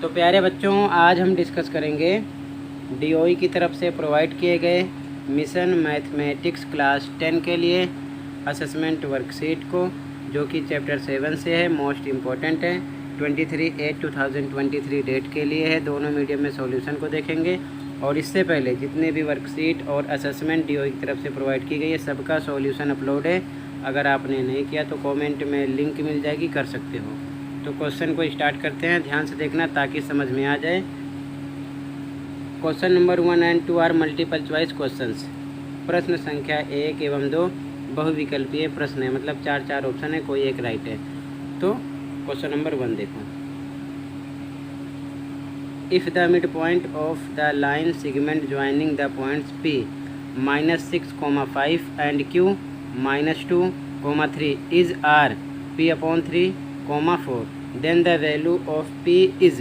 तो प्यारे बच्चों, आज हम डिस्कस करेंगे डीओई की तरफ से प्रोवाइड किए गए मिशन मैथमेटिक्स क्लास 10 के लिए असेसमेंट वर्कशीट को, जो कि चैप्टर 7 से है, मोस्ट इम्पॉर्टेंट है। 23/8/2023 डेट के लिए है। दोनों मीडियम में सॉल्यूशन को देखेंगे और इससे पहले जितने भी वर्कशीट और असेसमेंट डीओई की तरफ से प्रोवाइड की गई है सबका सॉल्यूशन अपलोड है। अगर आपने नहीं किया तो कमेंट में लिंक मिल जाएगी, कर सकते हो। तो क्वेश्चन को स्टार्ट करते हैं, ध्यान से देखना ताकि समझ में आ जाए। Question number 1 and 2 are multiple choice questions. प्रश्न संख्या 1 एवं 2 बहुविकल्पीय प्रश्न है, मतलब 4 ऑप्शन है, कोई एक राइट है। तो क्वेश्चन नंबर 1 देखो। If the mid point of the line segment joining the points P -6, 5 and Q -2, 3 is R P/3, 4, then the value of P is.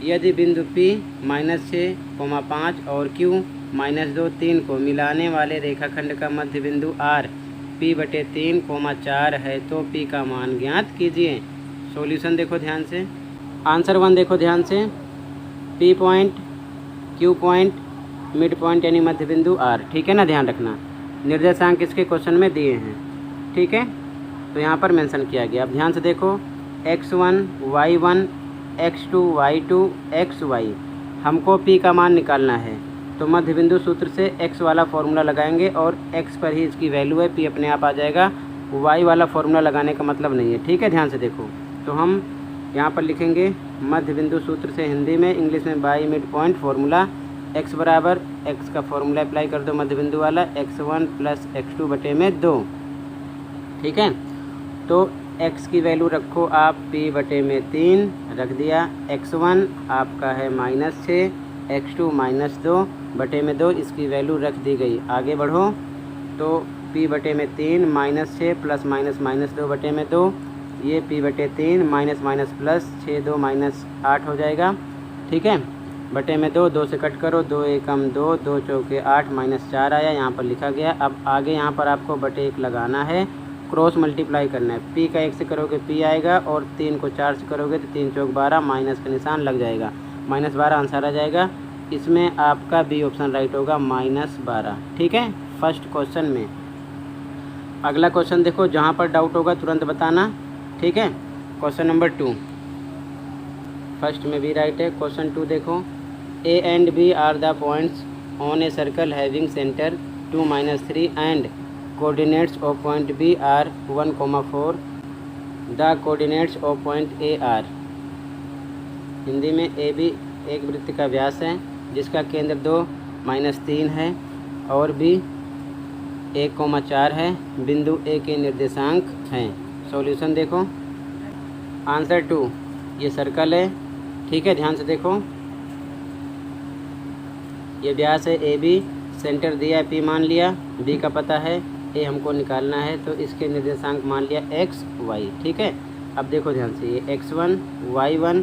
यदि बिंदु P -6, 5 और Q -2, 3 को मिलाने वाले रेखाखंड का मध्य बिंदु R P/3, 4 है तो P का मान ज्ञात कीजिए। सॉल्यूशन देखो ध्यान से, आंसर 1 देखो ध्यान से। P point, Q point, mid point यानी मध्य बिंदु R, ठीक है ना, ध्यान रखना। निर्देशांक इसके क्वेश्चन में दिए हैं, ठीक है, तो यहाँ पर मेंशन किया गया। अब ध्यान से देखो, x1, y1, x2, y2, xy, हमको P का मान निकालना है। तो मध्य बिंदु सूत्र से x वाला फॉर्मूला लगाएंगे और x पर ही इसकी वैल्यू है, P अपने आप आ जाएगा। y वाला फॉर्मूला लगाने का मतलब नहीं है, ठीक है, ध्यान से देखो। तो हम यहाँ पर लिखेंगे मध्य बिंदु सूत्र से हिंदी में, इंग्लिश में by mid point formula. x बराबर x का फॉर्मूला अप्लाई कर दो मध्य बिंदु वाला, x1 + x2/2, ठीक है। तो x की वैल्यू रखो आप P/3 रख दिया। x1 आपका है -6, x2 -2/2, इसकी वैल्यू रख दी गई। आगे बढ़ो तो P/3 -6 + -2/2, ये P/3 - +6 2 -8 हो जाएगा, ठीक है, /2, 2 से कट करो, 2 एकम 2, 2 चौके 8, -4 आया, यहाँ पर लिखा गया। अब आगे यहाँ पर आपको /1 लगाना है, क्रॉस मल्टीप्लाई करना है। P का 1 से करोगे P आएगा और 3 को 4 से करोगे तो 3 चौक 12, माइनस का निशान लग जाएगा, -12 आंसर आ जाएगा। इसमें आपका बी ऑप्शन राइट होगा, -12, ठीक है, फर्स्ट क्वेश्चन में। अगला क्वेश्चन देखो, जहाँ पर डाउट होगा तुरंत बताना, ठीक है। क्वेश्चन नंबर 2, फर्स्ट में भी राइट है। क्वेश्चन 2 देखो, A and B are the points on a circle having center 2, -3 and coordinates of point B are 1, 4. The coordinates of point A are। Hindi में AB एक वृत्त का व्यास है जिसका केंद्र 2, -3 है और B 1, 4 है। बिंदु A के निर्देशांक हैं। सॉल्यूशन देखो, आंसर 2 ये सर्कल है, ठीक है, ध्यान से देखो। ये व्यास है AB, सेंटर दिया है P मान लिया, B का पता है, A हमको निकालना है, तो इसके निर्देशांक मान लिया x, y, ठीक है। अब देखो ध्यान से, ये x1, y1,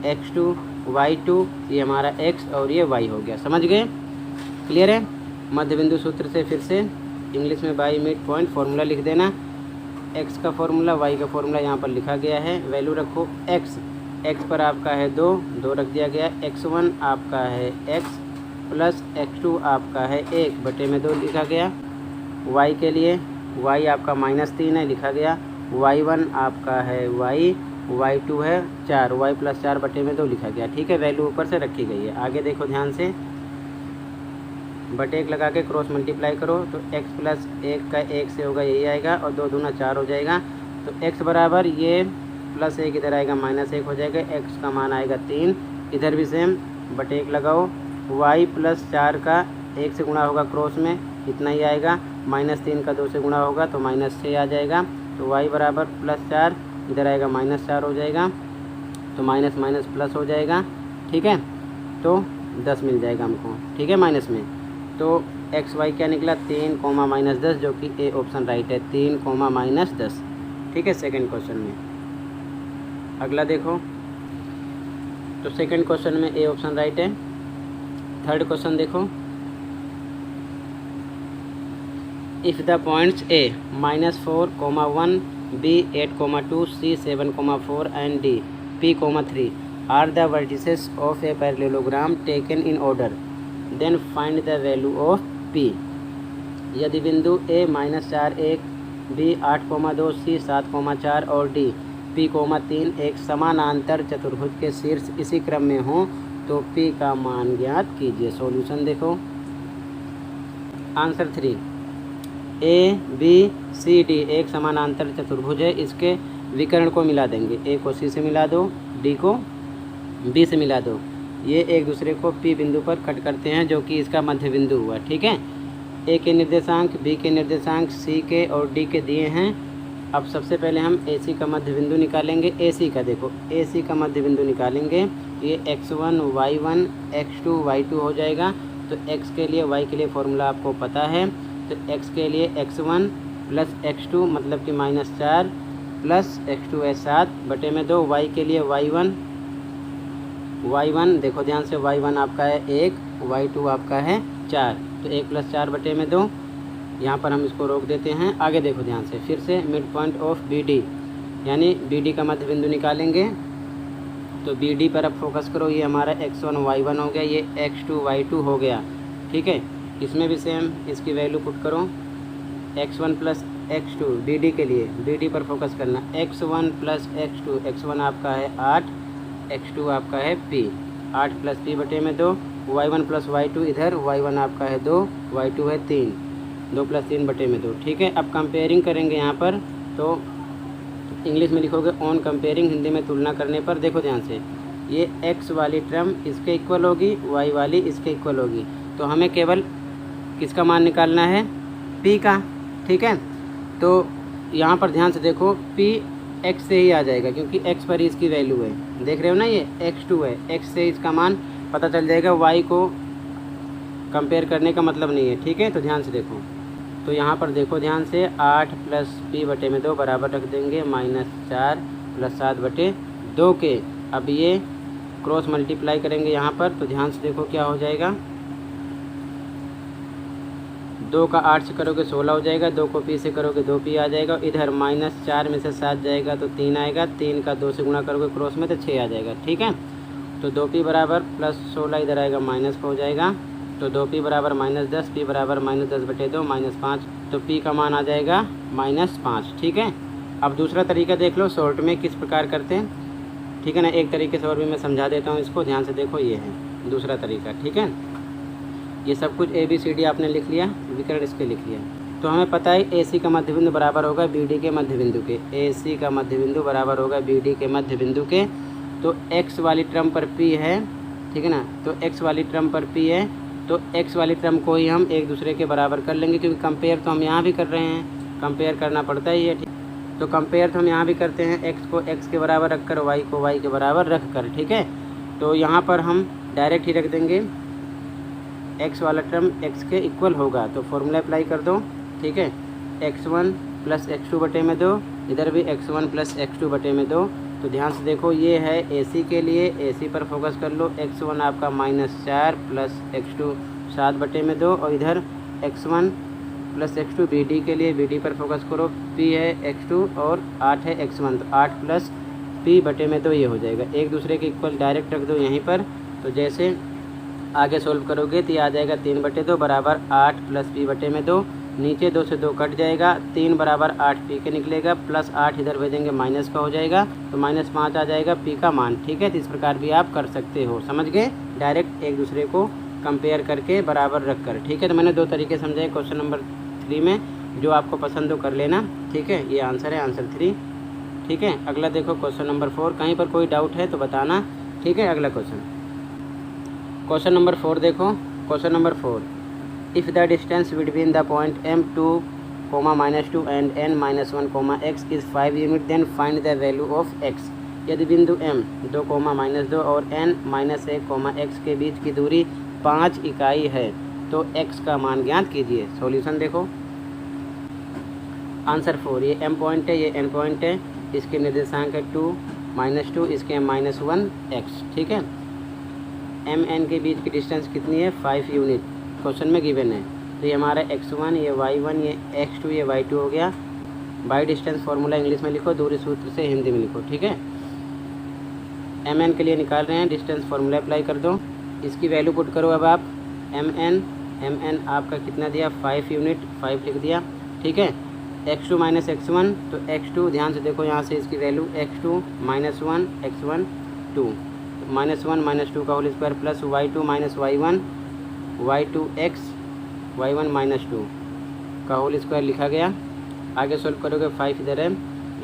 x2, y2, ये हमारा x और ये y हो गया, समझ गए, क्लियर है। मध्य बिंदु सूत्र से फिर से इंग्लिश में बाई मिड पॉइंट फॉर्मूला लिख देना। x का फॉर्मूला, y का फॉर्मूला यहाँ पर लिखा गया है। वैल्यू रखो x पर आपका है 2 रख दिया गया। x1 आपका है x + x2 आपका है 1/2 लिखा गया। y के लिए y आपका -3 है, लिखा गया। y1 आपका है y, y2 है 4, y + 4/2 लिखा गया, ठीक है, वैल्यू ऊपर से रखी गई है। आगे देखो ध्यान से, /1 लगा के क्रॉस मल्टीप्लाई करो तो x + 1 का 1 से होगा, यही आएगा, और 2 दूना 4 हो जाएगा। तो x बराबर ये +1 इधर आएगा, -1 हो जाएगा, x का मान आएगा 3, इधर भी सेम /1 लगाओ। y + 4 का 1 से गुणा होगा क्रॉस में, इतना ही आएगा, -3 का 2 से गुणा होगा तो -6 आ जाएगा। तो y बराबर +4, इधर आएगा -4 हो जाएगा, तो माइनस माइनस प्लस हो जाएगा, ठीक है, तो 10 मिल जाएगा हमको, ठीक है, माइनस में। तो एक्स वाई क्या निकला, 3, -10, जो कि ए ऑप्शन राइट है, 3, -10, ठीक है, सेकंड क्वेश्चन में। अगला देखो, तो सेकंड क्वेश्चन में ए ऑप्शन राइट है। थर्ड क्वेश्चन देखो, if the points A -4, 1, B 8, 2, C 7, 4 and D P, 3 are the vertices of a parallelogram taken in order, then find the value of P. यदि बिंदु ए -4 1, B 8,2, सी 7,4 और D P 3 एक समानांतर चतुर्भुज के शीर्ष इसी क्रम में हो तो पी का मान ज्ञात कीजिए। सॉल्यूशन देखो। Answer 3, A B C D एक समानांतर चतुर्भुज है, इसके विकर्ण को मिला देंगे। ए को सी से मिला दो, डी को बी से मिला दो। ये एक दूसरे को पी बिंदु पर कट करते हैं जो कि इसका मध्य बिंदु हुआ। ठीक है, ए के निर्देशांक, बी के निर्देशांक, सी के और डी के दिए हैं। अब सबसे पहले हम ए सी का मध्य बिंदु निकालेंगे। ए सी का देखो, ए सी का मध्य बिंदु निकालेंगे। ये x1 y1 x2 y2 हो जाएगा। तो x के लिए y के लिए फॉर्मूला आपको पता है। तो x के लिए x1 प्लस x2 मतलब कि -4 प्लस x2 है 7/2। y के लिए y1 देखो ध्यान से, y1 आपका है 1, y2 आपका है 4, तो 1 + 4/2। यहाँ पर हम इसको रोक देते हैं। आगे देखो ध्यान से, फिर से mid point of B D, यानी बी डी का मध्य बिंदु निकालेंगे। तो बी डी पर अब फोकस करो। ये हमारा x1 y1 हो गया, ये x2 y2 हो गया। ठीक है, इसमें भी सेम इसकी वैल्यू पुट करो। x1 + x2 बी डी के लिए, बी डी पर फोकस करना। x1 + x2, x1 आपका है 8, x2 आपका है p, 8 + p/2। y1 + y2 इधर, y1 आपका है 2, y2 है 3, 2 + 3/2। ठीक है, अब कंपेयरिंग करेंगे यहाँ पर। तो इंग्लिश में लिखोगे ऑन कंपेयरिंग, हिंदी में तुलना करने पर। देखो ध्यान से, ये x वाली टर्म इसके इक्वल होगी, y वाली इसके इक्वल होगी। तो हमें केवल किसका मान निकालना है? p का। ठीक है, तो यहाँ पर ध्यान से देखो, p x से ही आ जाएगा क्योंकि x पर ही इसकी वैल्यू है। देख रहे हो ना, ये x2 है, x से इसका मान पता चल जाएगा। y को कंपेयर करने का मतलब नहीं है। ठीक है, तो ध्यान से देखो। तो यहाँ पर देखो ध्यान से, 8 + p/2 बराबर रख देंगे -4 + 7/2 के। अब ये क्रॉस मल्टीप्लाई करेंगे यहाँ पर। तो ध्यान से देखो क्या हो जाएगा, 2 का 8 से करोगे 16 हो जाएगा, 2 को p से करोगे 2p आ जाएगा। इधर -4 में से 7 जाएगा तो 3 आएगा, 3 का 2 से गुणा करोगे क्रॉस में तो 6 आ जाएगा। ठीक है, तो 2p बराबर +16 इधर आएगा माइनस हो जाएगा। तो 2p बराबर -10, p बराबर -10/2 -5। तो p का मान आ जाएगा -5। ठीक है, अब दूसरा तरीका देख लो शॉर्ट में किस प्रकार करते हैं। ठीक है ना, एक तरीके से और भी मैं समझा देता हूँ इसको। ध्यान से देखो, ये है दूसरा तरीका। ठीक है, ये सब कुछ ABCD आपने लिख लिया, विकर्ण इसके लिख लिया। तो हमें पता है AC का मध्य बिंदु बराबर होगा BD के मध्य बिंदु के। AC का मध्य बिंदु बराबर होगा BD के मध्य बिंदु के। तो x वाली टर्म पर p है। ठीक है ना, तो x वाली टर्म पर p है, तो x वाली टर्म को ही हम एक दूसरे के बराबर कर लेंगे क्योंकि कंपेयर तो हम यहाँ भी कर रहे हैं, कंपेयर करना पड़ता ही है। ठीक, तो कंपेयर तो हम यहाँ भी करते हैं, x को x के बराबर रख कर, y को y के बराबर रख कर। ठीक है, तो यहाँ पर हम डायरेक्ट ही रख देंगे, x वाला टर्म x के इक्वल होगा। तो फॉर्मूला अप्लाई कर दो। ठीक है, x1 + x2/2, इधर भी x1 + x2/2। तो ध्यान से देखो, ये है AC के लिए, AC पर फोकस कर लो। x1 आपका -4 + x2 7/2, और इधर x1 + x2 BD के लिए, BD पर फोकस करो। p है x2 और 8 है x1, तो 8 + p/2 ये हो जाएगा। एक दूसरे के इक्वल डायरेक्ट रख दो यहीं पर। तो जैसे आगे सोल्व करोगे तो ये आ जाएगा 3/2 बराबर 8 + p/2। नीचे 2 से 2 कट जाएगा, 3 बराबर 8p के निकलेगा, +8 इधर भेजेंगे माइनस का हो जाएगा, तो -5 आ जाएगा p का मान। ठीक है, तो इस प्रकार भी आप कर सकते हो। समझ गए, डायरेक्ट एक दूसरे को कंपेयर करके बराबर रख कर। ठीक है, तो मैंने 2 तरीके समझाए क्वेश्चन नंबर 3 में, जो आपको पसंद हो कर लेना। ठीक है, ये आंसर है, आंसर 3। ठीक है, अगला देखो क्वेश्चन नंबर 4। कहीं पर कोई डाउट है तो बताना। ठीक है, अगला क्वेश्चन नंबर 4 देखो। Question number 4, if the distance between the point m2, -2 and n-1, x is 5 unit, then find the value of x। यदि बिंदु m 2, -2 और n-1, x के बीच की दूरी 5 इकाई है तो x का मान ज्ञात कीजिए। सॉल्यूशन देखो। आंसर 4, ये m पॉइंट है, ये n पॉइंट है, इसके निर्देशांक है 2, -2, इसके -1x। ठीक है, m n के बीच की डिस्टेंस कितनी है? 5 यूनिट क्वेश्चन में गिवन है। तो ये हमारा x1, ये y1, ये x2, ये y2 हो गया। बाई डिस्टेंस फार्मूला इंग्लिश में लिखो, दूरी सूत्र से हिंदी में लिखो। ठीक है, एम एन के लिए निकाल रहे हैं, डिस्टेंस फार्मूला अप्लाई कर दो, इसकी वैल्यू पुट करो अब आप। एम एन आपका कितना दिया 5 यूनिट, 5 लिख दिया, ठीक है। x2 माइनस x1, तो x2 ध्यान से देखो यहाँ से इसकी value x2 minus 1 x1 2, minus 1 minus 2 का whole square plus y2 minus y1 y2 x y1 minus 2 का होल स्क्वायर लिखा गया। आगे सोल्व करोगे 5 इधर है,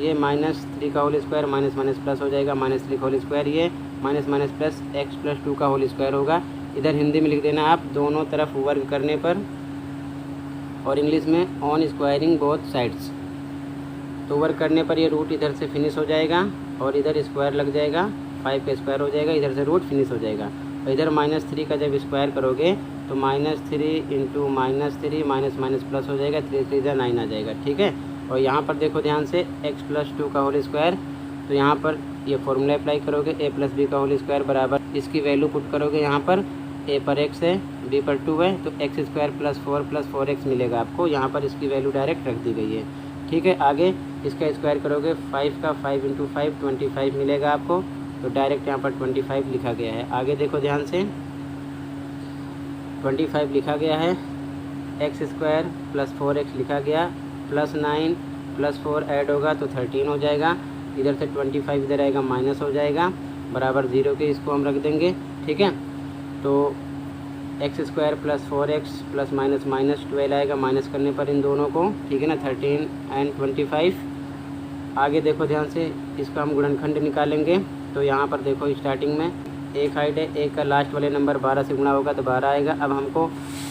ये माइनस 3 का whole square minus minus plus हो जाएगा, माइनस 3 का होल स्क्वायर, ये minus minus plus x plus 2 का होल स्क्वायर होगा। इधर हिंदी में लिख देना आप दोनों तरफ वर्ग करने पर, और इंग्लिश में ऑन स्क्वायरिंग बोथ साइड्स। तो वर्ग करने पर ये रूट इधर से फिनिश हो जाएगा और इधर स्क्वायर लग जाएगा, 5 का स्क्वायर हो जाएगा, इधर से रूट फिनिश हो जाएगा। और इधर -3 का जब स्क्वायर करोगे तो -3 इंटू -3 माइनस माइनस प्लस हो जाएगा, 3 3 9 आ जाएगा, ठीक है। और यहाँ पर देखो ध्यान से x प्लस 2 का होल स्क्वायर, तो यहाँ पर ये फॉर्मूला अप्लाई करोगे, a प्लस बी का होल स्क्वायर बराबर इसकी वैल्यू पुट करोगे, यहाँ पर a पर x है, b पर 2 है, तो x स्क्वायर प्लस 4x मिलेगा आपको। यहाँ पर इसकी वैल्यू डायरेक्ट रख दी गई है, ठीक है। आगे इसका स्क्वायर करोगे 5 का 5 इंटू 5 25 मिलेगा आपको, तो डायरेक्ट यहाँ पर 25 लिखा गया है। आगे देखो ध्यान से 25 लिखा गया है, एक्स स्क्वायर प्लस 4x लिखा गया, प्लस 9 प्लस 4 ऐड होगा तो 13 हो जाएगा, इधर से 25 इधर आएगा माइनस हो जाएगा, बराबर 0 के इसको हम रख देंगे, ठीक है। तो x square plus 4x plus minus minus 12 आएगा, माइनस करने पर इन दोनों को, ठीक है ना, 13 एंड 25। आगे देखो ध्यान से इसका हम गुणनखंड निकालेंगे, तो यहाँ पर देखो स्टार्टिंग में एक हाइट है, एक का लास्ट वाले नंबर 12 से गुणा होगा तो 12 आएगा। अब हमको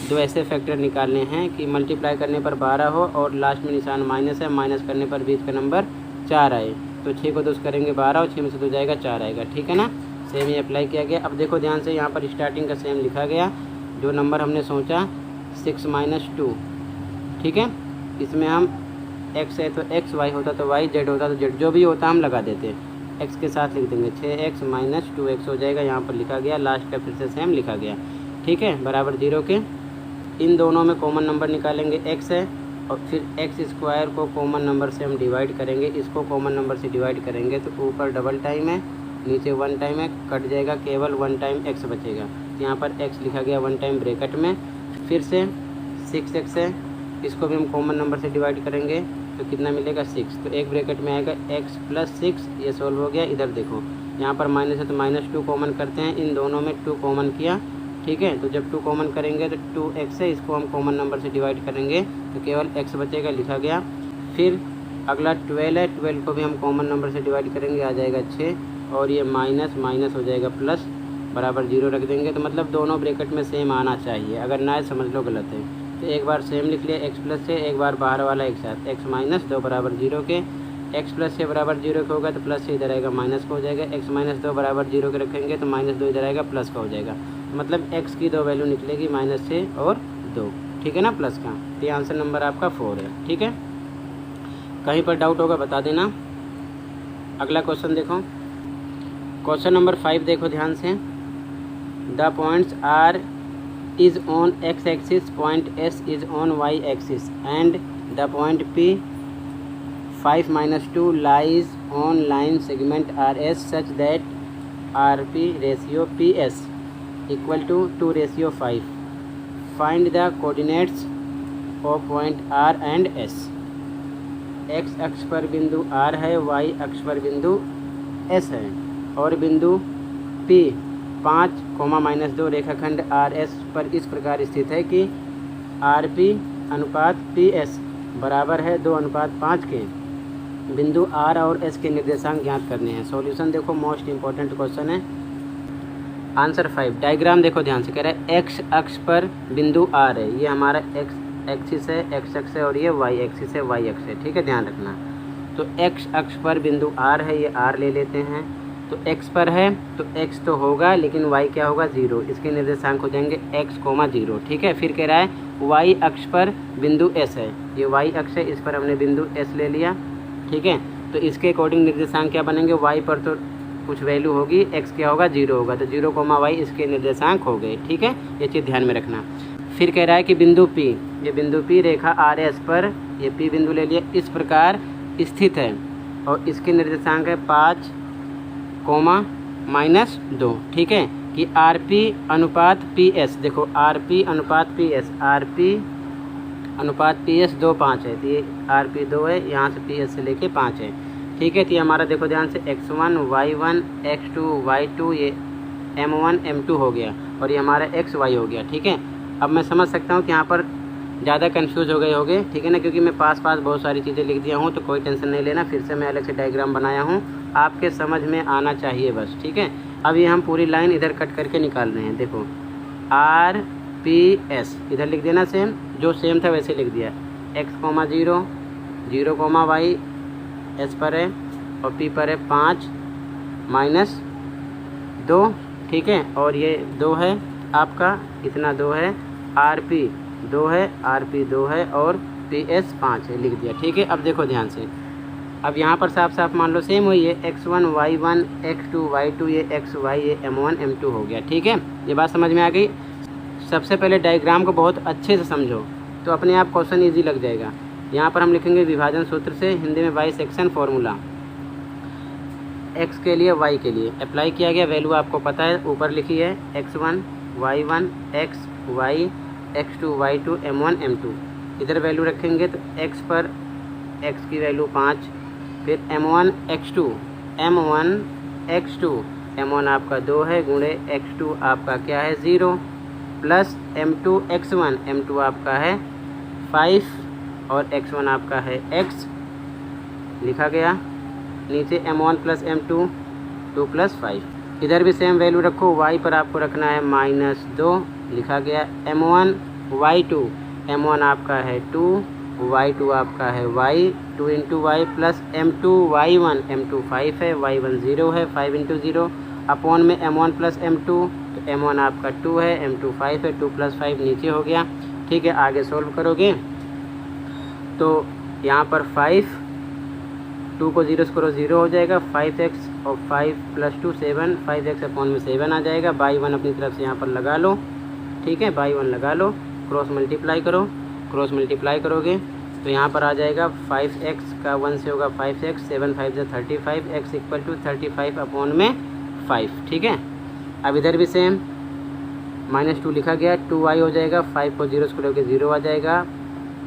दो ऐसे फैक्टर निकालने हैं कि मल्टीप्लाई करने पर 12 हो और लास्ट में निशान माइनस है, माइनस करने पर बीच का नंबर 4 आए। तो 6 को 2 करेंगे 12 और 6 में से 2 जाएगा 4 आएगा, ठीक है ना। सेम ही अप्लाई किया गया। अब देखो ध्यान से यहाँ पर स्टार्टिंग का सेम लिखा गया, जो नंबर हमने सोचा 6 माइनस 2, ठीक है। इसमें हम x है तो x, y होता तो y, z होता तो z, जो भी होता हम लगा देते हैं, x के साथ लिख देंगे, 6x माइनस 2x हो जाएगा, यहाँ पर लिखा गया, लास्ट का फिर से सेम लिखा गया, ठीक है, बराबर 0 के। इन दोनों में कॉमन नंबर निकालेंगे, x है, और फिर x स्क्वायर को कॉमन नंबर से हम डिवाइड करेंगे, इसको कॉमन नंबर से डिवाइड करेंगे तो ऊपर डबल टाइम है, नीचे 1 टाइम है, कट जाएगा, केवल 1 टाइम x बचेगा। यहाँ पर x लिखा गया 1 टाइम ब्रैकेट में, फिर से 6x है, इसको भी हम कॉमन नंबर से डिवाइड करेंगे तो कितना मिलेगा 6, तो एक ब्रैकेट में आएगा x प्लस 6, ये सॉल्व हो गया। इधर देखो यहाँ पर माइनस है तो -2 कॉमन करते हैं, इन दोनों में 2 कॉमन किया, ठीक है। तो जब 2 कॉमन करेंगे तो 2x है, इसको हम कॉमन नंबर से डिवाइड करेंगे तो केवल x बचेगा, लिखा गया। फिर अगला 12 है, 12 को भी हम कॉमन नंबर से डिवाइड करेंगे, आ जाएगा 6, और ये माइनस माइनस हो जाएगा प्लस, बराबर 0 रख देंगे। तो मतलब दोनों ब्रैकेट में सेम आना चाहिए, अगर ना समझ लो गलत है। तो एक बार सेम लिख लिया x प्लस से, एक बार बाहर वाला एक साथ, x माइनस 2 बराबर 0 के, x प्लस 6 बराबर 0 के होगा तो प्लस से इधर आएगा माइनस का हो जाएगा, x माइनस 2 बराबर 0 के रखेंगे तो -2 इधर आएगा प्लस का हो जाएगा। तो मतलब x की 2 वैल्यू निकलेगी -6 और 2, ठीक है ना, प्लस का। तो ये आंसर नंबर आपका 4 है, ठीक है। कहीं पर डाउट होगा बता देना। अगला क्वेश्चन देखो, क्वेश्चन नंबर 5 देखो ध्यान से। The points are is on x axis, point S is on y axis, and the point P 5 minus 2 lies on line segment RS such that RP ratio PS equal to 2:5. Find the coordinates of point R and S. x अक्ष पर बिंदु R है, y अक्ष पर बिंदु S है, और बिंदु P 5,-2 रेखाखंड RS पर इस प्रकार स्थित है कि RP अनुपात PS बराबर है 2:5 के। बिंदु R और S के निर्देशांक ज्ञात करने हैं। सॉल्यूशन देखो, मोस्ट इंपॉर्टेंट क्वेश्चन है। आंसर 5, डायग्राम देखो ध्यान से, कह रहा है x अक्ष पर बिंदु R है, ये हमारा x एक्सिस है, x अक्ष है, और ये y एक्सिस है, y अक्ष है, ठीक है, ध्यान रखना। तो x अक्ष पर बिंदु R है, ये R ले लेते हैं, तो x पर है तो x तो होगा, लेकिन y क्या होगा 0, इसके निर्देशांक हो जाएंगे x, 0, ठीक है। फिर कह रहा है y अक्ष पर बिंदु S है, ये y अक्ष है, इस पर हमने बिंदु S ले लिया, ठीक है। तो इसके अकॉर्डिंग निर्देशांक क्या बनेंगे, y पर तो कुछ वैल्यू होगी, x क्या होगा 0 होगा, तो 0, y इसके निर्देशांक हो गए, ठीक है, ये चीज़ ध्यान में रखना। फिर कह रहा है कि बिंदु P, ये बिंदु P रेखा RS पर, ये P बिंदु ले लिया, इस प्रकार स्थित है, और इसके निर्देशांक है 5, -2, ठीक है, कि आर पी अनुपात पी एस, देखो आर पी अनुपात पी एस, आर पी अनुपात पी एस 2 5 है, तो ये आर पी 2 है, यहाँ से पी एस से लेके 5 है, ठीक है। तो ये हमारा देखो ध्यान से x1 y1 x2 y2 ये m1 m2 हो गया और ये हमारा xy हो गया, ठीक है। अब मैं समझ सकता हूँ कि यहाँ पर ज़्यादा कंफ्यूज हो गए होंगे, ठीक है ना, क्योंकि मैं पास बहुत सारी चीज़ें लिख दिया हूँ, तो कोई टेंशन नहीं लेना, फिर से मैं अलग से डायग्राम बनाया हूँ, आपके समझ में आना चाहिए बस, ठीक है। अब ये हम पूरी लाइन इधर कट करके निकाल रहे हैं, देखो आर पी एस इधर लिख देना सेम, जो सेम था वैसे लिख दिया, x,0 0, y एस पर है और पी पर है 5 -2, ठीक है, और ये 2 है आपका, इतना 2 है, आर पी 2 है, आर पी 2 है और पी एस 5 है, लिख दिया, ठीक है। अब देखो ध्यान से, अब यहाँ पर साफ मान लो सेम हुई है, x1 y1 x2 y2 ये xy ये m1 m2 हो गया, ठीक है। ये बात समझ में आ गई। सबसे पहले डायग्राम को बहुत अच्छे से समझो तो अपने आप क्वेश्चन ईजी लग जाएगा। यहाँ पर हम लिखेंगे विभाजन सूत्र से, हिंदी में बाइसेक्शन फॉर्मूला, x के लिए y के लिए अप्लाई किया गया, वैल्यू आपको पता है ऊपर लिखी है, x1 y1 x y x2 y2 m1 m2, इधर वैल्यू रखेंगे तो x पर x की वैल्यू 5, फिर m1 x2 m1 आपका 2 है गुणे x2 आपका क्या है 0 प्लस m2 x1 m2 आपका है 5 और x1 आपका है x, लिखा गया। नीचे m1 प्लस m2 2 + 5, इधर भी सेम वैल्यू रखो, y पर आपको रखना है -2, लिखा गया। m1 y2 m1 आपका है 2 y2 आपका है y 2 × y plus m2 y1 m2 5 है, y1 0 है, 5 × 0 अपॉन में m1 प्लस m2, तो m1 आपका 2 है, m2 5 है, 2 + 5 नीचे हो गया, ठीक है। आगे सोल्व करोगे तो यहाँ पर 5 2 को 0 करो 0 हो जाएगा, 5x और 5 + 2 7, 5x अपॉन में 7 आ जाएगा, बाई 1 अपनी तरफ से यहाँ पर लगा लो, ठीक है, बाई 1 लगा लो, क्रॉस मल्टीप्लाई करो, क्रॉस मल्टीप्लाई करोगे तो यहाँ पर आ जाएगा 5x का 1 से होगा 5x, 7 5 से 35, x = 35 अपॉन में 5, ठीक है। अब इधर भी सेम -2 लिखा गया, 2y हो जाएगा, 5 को 0 करोगे 0 आ जाएगा,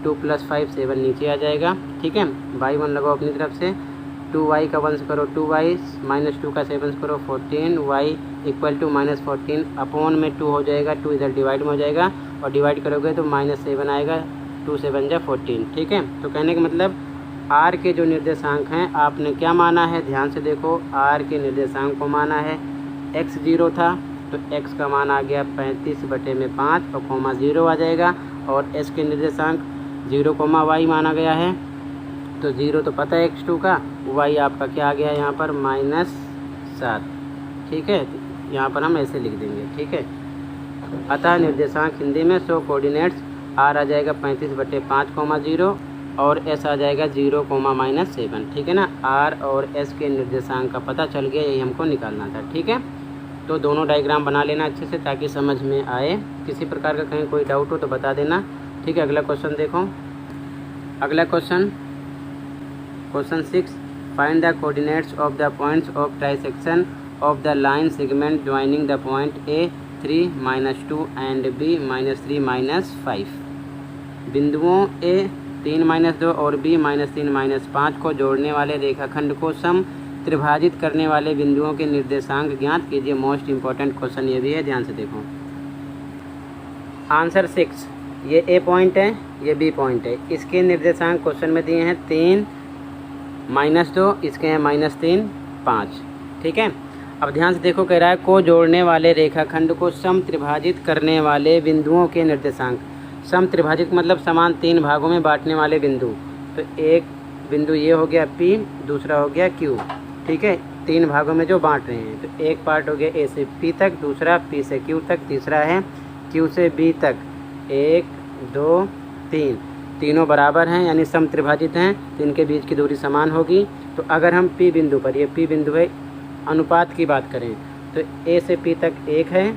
2 + 5 7 नीचे आ जाएगा, ठीक है। बाई 1 लगाओ अपनी तरफ से, 2y का 1 से करो 2y, -2 का 7 से करो 14, y = -14 अपॉन में 2 हो जाएगा, 2 इधर डिवाइड में हो जाएगा और डिवाइड करोगे तो -7 आएगा, 2 7 = 14, ठीक है। तो कहने का मतलब r के जो निर्देशांक हैं आपने क्या माना है, ध्यान से देखो, r के निर्देशांक को माना है, x 0 था तो x का मान आ गया 35/5 और कोमा 0 आ जाएगा, और s के निर्देशांक 0, y माना गया है, तो 0 तो पता है x2 का, y आपका क्या आ गया यहाँ पर -7, ठीक है। यहाँ पर हम ऐसे लिख देंगे, ठीक है। अतः निर्देशांक हिंदी में सो कोऑर्डिनेट्स r आ जाएगा 35/5, 0 और s आ जाएगा 0, -7, ठीक है ना। r और s के निर्देशांक का पता चल गया, यही हमको निकालना था, ठीक है। तो दोनों डायग्राम बना लेना अच्छे से ताकि समझ में आए, किसी प्रकार का कहीं कोई डाउट हो तो बता देना, ठीक है। अगला क्वेश्चन देखो, अगला question 6, find the coordinates of the points of trisection of the line segment joining the point A 3 - 2 and B -3 - 5। बिंदुओं A 3 - 2 और B -3 - 5 को जोड़ने वाले रेखाखंड को सम त्रिभाजित करने वाले बिंदुओं के निर्देशांक ज्ञात कीजिए। मोस्ट इंपॉर्टेंट क्वेश्चन ये भी है, ध्यान से देखो। आंसर 6, ये A पॉइंट है, ये B पॉइंट है, इसके निर्देशांक क्वेश्चन में दिए हैं 3 - 2, इसके हैं -3 5, ठीक है। अब ध्यान से देखो, कह रहा है को जोड़ने वाले रेखाखंड को सम त्रिभाजित करने वाले बिंदुओं के निर्देशांक। सम त्रिभाजित मतलब समान 3 भागों में बांटने वाले बिंदु, तो एक बिंदु ये हो गया P, दूसरा हो गया Q, ठीक है। 3 भागों में जो बांट रहे हैं, तो एक पार्ट हो गया A से P तक, दूसरा P से Q तक, तीसरा है Q से B तक, 1 2 3, तीनों बराबर हैं यानी सम त्रिभाजित हैं, तो इनके बीच की दूरी समान होगी। तो अगर हम P बिंदु पर, ये P बिंदु है, अनुपात की बात करें तो A से P तक 1 है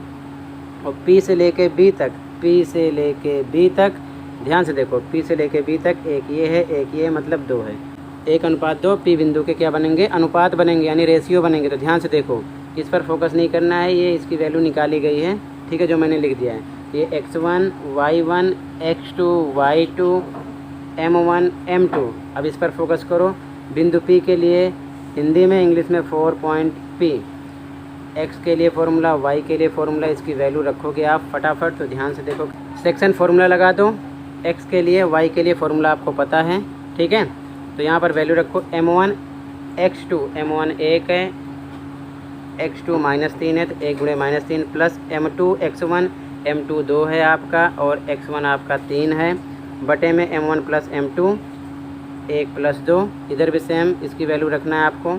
और P से लेके B तक, P से लेके B तक, ध्यान से देखो, P से लेके B तक 1 ये है, 1 ये, मतलब 2 है, 1:2 P बिंदु के क्या बनेंगे, अनुपात बनेंगे यानी रेशियो बनेंगे। तो ध्यान से देखो, किस पर फोकस नहीं करना है, ये इसकी वैल्यू निकाली गई है, ठीक है, जो मैंने लिख दिया है। ये x1 y1 x2 y2 m1 m2। अब इस पर फोकस करो। बिंदु P के लिए हिंदी में, इंग्लिश में 4 पॉइंट P। x के लिए फॉर्मूला, y के लिए फॉर्मूला, इसकी वैल्यू रखोगे आप फटाफट। तो ध्यान से देखो, सेक्शन फॉर्मूला लगा दो। x के लिए, y के लिए फॉर्मूला आपको पता है, ठीक है। तो यहाँ पर वैल्यू रखो m1 x2, m1 1 है, x2 -3 है, तो 1 गुणे -3 प्लस m2 x1, m2 2 है आपका, और x1 आपका 3 है, बटे में m1 प्लस m2 1 प्लस 2। इधर भी सेम इसकी वैल्यू रखना है आपको।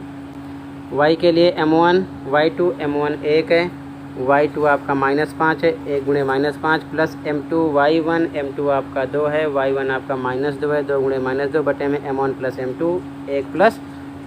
y के लिए m1 y2, m1 1 है, y2 आपका -5 है, 1 गुणे -5 प्लस m2 y1, m2 आपका 2 है, y1 आपका -2 है, 2 गुणे -2 बटे में m1 प्लस m2 1 प्लस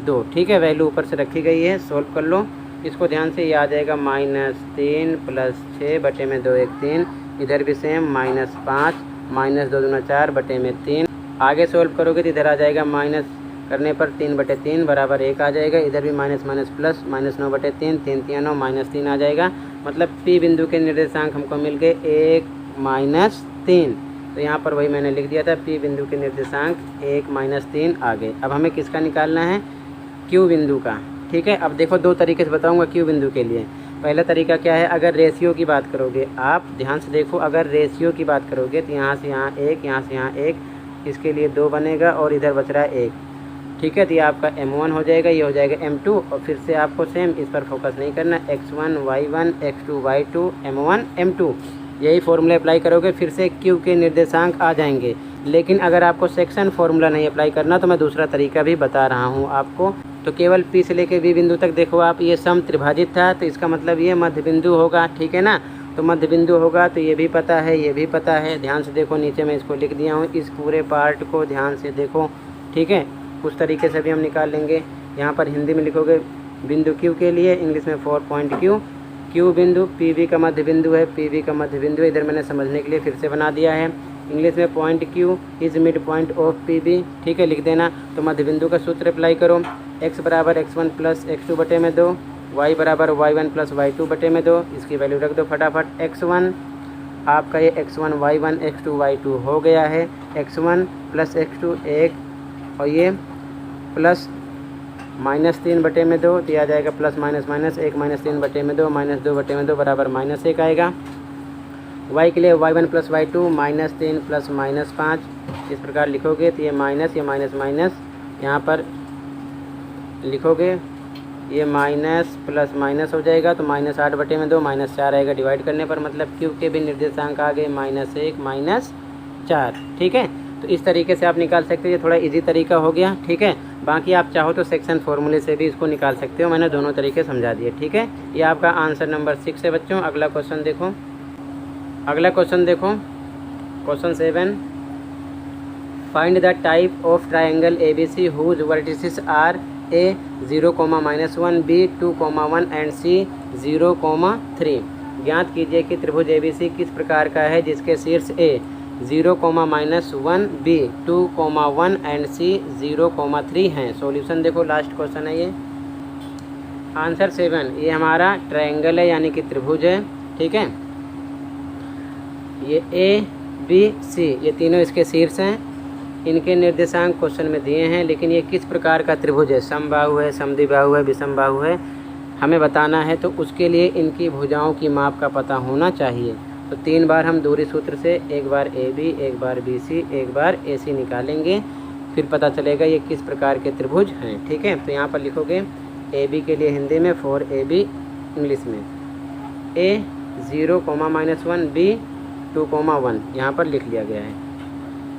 2, ठीक है। वैल्यू ऊपर से रखी गई है, सोल्व कर लो इसको ध्यान से। ये आ जाएगा -3 प्लस 6 बटे में 2 1 3। इधर भी सेम -5 -2 दूना 4 बटे में 3। आगे सोल्व करोगे तो इधर आ जाएगा माइनस करने पर 3 बटे 3 बराबर 1 आ जाएगा। इधर भी माइनस माइनस प्लस -9 बटे 3, 3 3 9 -3 आ जाएगा। मतलब P बिंदु के निर्देशांक हमको मिल गए 1 -3। तो यहाँ पर वही मैंने लिख दिया था, P बिंदु के निर्देशांक 1 -3 आ गए। अब हमें किसका निकालना है, Q बिंदु का, ठीक है। अब देखो 2 तरीके से बताऊँगा Q बिंदु के लिए। पहला तरीका क्या है, अगर रेशियो की बात करोगे, आप ध्यान से देखो, अगर रेशियो की बात करोगे तो यहाँ से यहाँ 1, यहाँ से यहाँ 1, इसके लिए 2 बनेगा और इधर बच रहा है 1, ठीक है। तो ये आपका m1 हो जाएगा, ये हो जाएगा m2। और फिर से आपको सेम इस पर फोकस नहीं करना, x1 y1 x2 y2 m1 m2, यही फॉर्मूला अप्लाई करोगे, फिर से Q के निर्देशांक आ जाएंगे। लेकिन अगर आपको सेक्शन फॉर्मूला नहीं अप्लाई करना तो मैं दूसरा तरीका भी बता रहा हूँ आपको। तो केवल P से लेके V बिंदु तक देखो आप, ये सम त्रिभाजित था, तो इसका मतलब ये मध्य बिंदु होगा, ठीक है ना। तो मध्य बिंदु होगा, तो ये भी पता है, ये भी पता है। ध्यान से देखो, नीचे मैं इसको लिख दिया हूँ, इस पूरे पार्ट को ध्यान से देखो, ठीक है। उस तरीके से भी हम निकाल लेंगे। यहाँ पर हिंदी में लिखोगे बिंदु Q के लिए, इंग्लिश में 4 पॉइंट Q। Q बिंदु PV का मध्य बिंदु है, PV का मध्य बिंदु है। इधर मैंने समझने के लिए फिर से बना दिया है। इंग्लिश में point Q is mid point of PV, ठीक है, लिख देना। तो मध्य बिंदु का सूत्र अप्लाई करो, x बराबर x1 प्लस x2 बटे में 2, y बराबर y1 प्लस y2 बटे में 2। इसकी वैल्यू रख दो फटाफट। x1 आपका ये x1 y1 x2 y2 हो गया है, x1 प्लस x2 1, और ये प्लस -3 बटे में 2, तो आ जाएगा प्लस माइनस माइनस 1 -3 बटे में 2 -2 बटे में 2 बराबर -1 आएगा। y के लिए y1 प्लस y2 -3 प्लस -5, इस प्रकार लिखोगे तो ये माइनस, ये माइनस माइनस यहाँ पर लिखोगे, ये माइनस प्लस माइनस हो जाएगा, तो -8 बटे में 2 -4 आएगा डिवाइड करने पर। मतलब Q के भी निर्देशांक आ गए -1 -4, ठीक है। तो इस तरीके से आप निकाल सकते हो, ये थोड़ा इजी तरीका हो गया, ठीक है। बाकी आप चाहो तो सेक्शन फॉर्मूले से भी इसको निकाल सकते हो, मैंने दोनों तरीके समझा दिए, ठीक है। ये आपका आंसर नंबर 6 है बच्चों। अगला क्वेश्चन देखो, अगला क्वेश्चन देखो, question 7। Find the type of triangle ABC whose vertices are A 0, -1, B 2, 1 and C 0, 3। ज्ञात कीजिए कि त्रिभुज ABC किस प्रकार का है जिसके शीर्ष A 0, -1, B 2, 1 एंड C 0, 3 हैं। सॉल्यूशन देखो, लास्ट क्वेश्चन है ये। आंसर 7, ये हमारा ट्रायंगल है, यानी कि त्रिभुज है, ठीक है। ये A B C ये तीनों इसके शीर्ष हैं। इनके निर्देशांक क्वेश्चन में दिए हैं, लेकिन ये किस प्रकार का त्रिभुज है, समबाहु है, समद्विबाहु है, विषमबाहु है, हमें बताना है। तो उसके लिए इनकी भुजाओं की माप का पता होना चाहिए। तो 3 बार हम दूरी सूत्र से, एक बार AB, एक बार BC, एक बार AC निकालेंगे, फिर पता चलेगा ये किस प्रकार के त्रिभुज हैं, ठीक है। तो यहाँ पर लिखोगे AB के लिए हिंदी में 4AB, इंग्लिश में A 0, -1, B 2, 1 यहाँ पर लिख लिया गया है,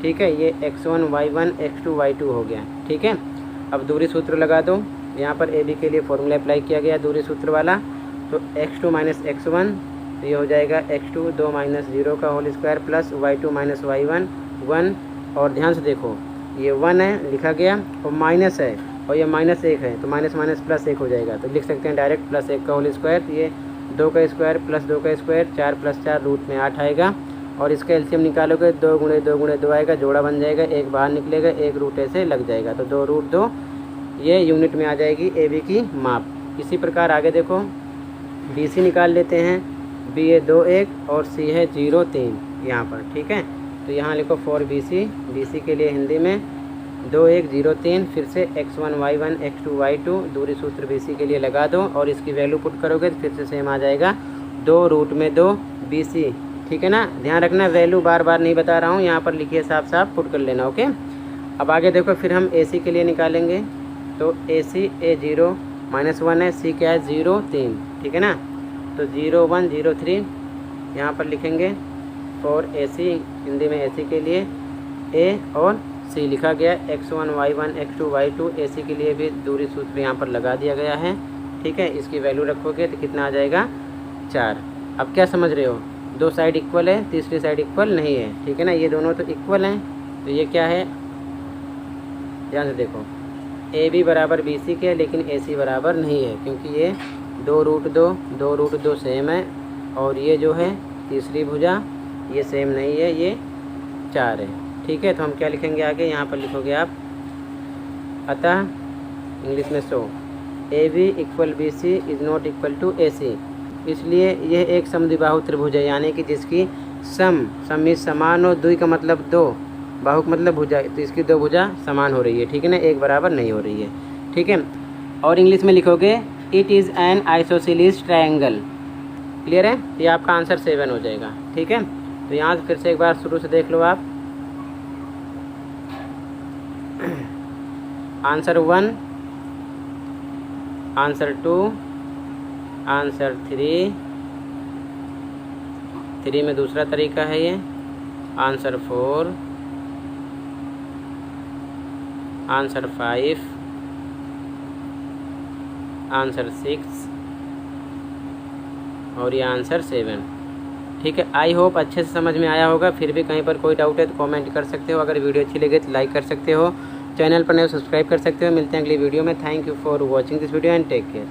ठीक है। ये x1 y1 x2 y2 हो गया, ठीक है। अब दूरी सूत्र लगा दो। यहाँ पर AB के लिए फॉर्मूला अप्लाई किया गया दूरी सूत्र वाला। तो x2 - x1, तो ये हो जाएगा x2 2 - 0 का whole square plus y2 - y1 1। और ध्यान से देखो, ये 1 है लिखा गया, और माइनस है, और ये -1 है, तो माइनस माइनस प्लस 1 हो जाएगा। तो लिख सकते हैं डायरेक्ट +1 का होल स्क्वायर। तो ये 2 का स्क्वायर प्लस 2 का स्क्वायर, 4 + 4 रूट में 8 आएगा। और इसका एलसीएम निकालोगे, 2 × 2 × 2 आएगा, जोड़ा बन जाएगा, 1 बाहर निकलेगा, 1 रूट ऐसे लग जाएगा, तो 2 √2 ये यूनिट में आ जाएगी AB की माप। इसी प्रकार आगे देखो, बी सी निकाल लेते हैं। बी है 2 1 और सी है 0 3 यहाँ पर, ठीक है। तो यहाँ लिखो फॉर बी सी के लिए हिंदी में 2 1 0 3, फिर से x1 y1 x2 y2 दूरी सूत्र बी सी के लिए लगा दो और इसकी वैल्यू पुट करोगे तो फिर से सेम आ जाएगा 2√2 बी सी, ठीक है ना। ध्यान रखना वैल्यू बार बार नहीं बता रहा हूँ, यहाँ पर लिखिए साफ साफ पुट कर लेना, ओके। अब आगे देखो फिर हम ए सी के लिए निकालेंगे। तो ए सी A0 -1 है, सी क्या है 0 3, ठीक है ना। तो 0 1 0 3 यहाँ पर लिखेंगे फॉर ए सी, हिंदी में ए सी के लिए ए और सी लिखा गया। x1 y1 x2 y2 ए सी के लिए भी दूरी सूत्र यहाँ पर लगा दिया गया है, ठीक है। इसकी वैल्यू रखोगे तो कितना आ जाएगा 4। अब क्या समझ रहे हो, 2 साइड इक्वल है, तीसरी साइड इक्वल नहीं है, ठीक है ना। ये दोनों तो इक्वल हैं, तो ये क्या है ध्यान से देखो, ए बी बराबर बी सी के, लेकिन ए सी बराबर नहीं है क्योंकि ये 2√2 सेम है और ये जो है तीसरी भुजा ये सेम नहीं है, ये 4 है, ठीक है। तो हम क्या लिखेंगे आगे, यहाँ पर लिखोगे आप अतः इंग्लिश में so A B equal B C is not equal to A C. इसलिए यह एक समद्विबाहु त्रिभुज है, यानी कि जिसकी सम समान हो, द्वि का मतलब 2, बाहु का मतलब भुजा, तो इसकी 2 भुजा समान हो रही है, ठीक है ना, एक बराबर नहीं हो रही है, ठीक है। और इंग्लिश में लिखोगे it is an isosceles triangle. Clear है, ये आपका आंसर 7 हो जाएगा, ठीक है। तो यहाँ से फिर से एक बार शुरू से देख लो आप। आंसर 1, आंसर 2, आंसर 3 में दूसरा तरीका है ये, आंसर 4, आंसर 5, आंसर 6 और ये आंसर 7, ठीक है। आई होप अच्छे से समझ में आया होगा। फिर भी कहीं पर कोई डाउट है तो कमेंट कर सकते हो। अगर वीडियो अच्छी लगे तो लाइक कर सकते हो, चैनल पर नए सब्सक्राइब कर सकते हो। मिलते हैं अगली वीडियो में। Thank you for watching this video and take care.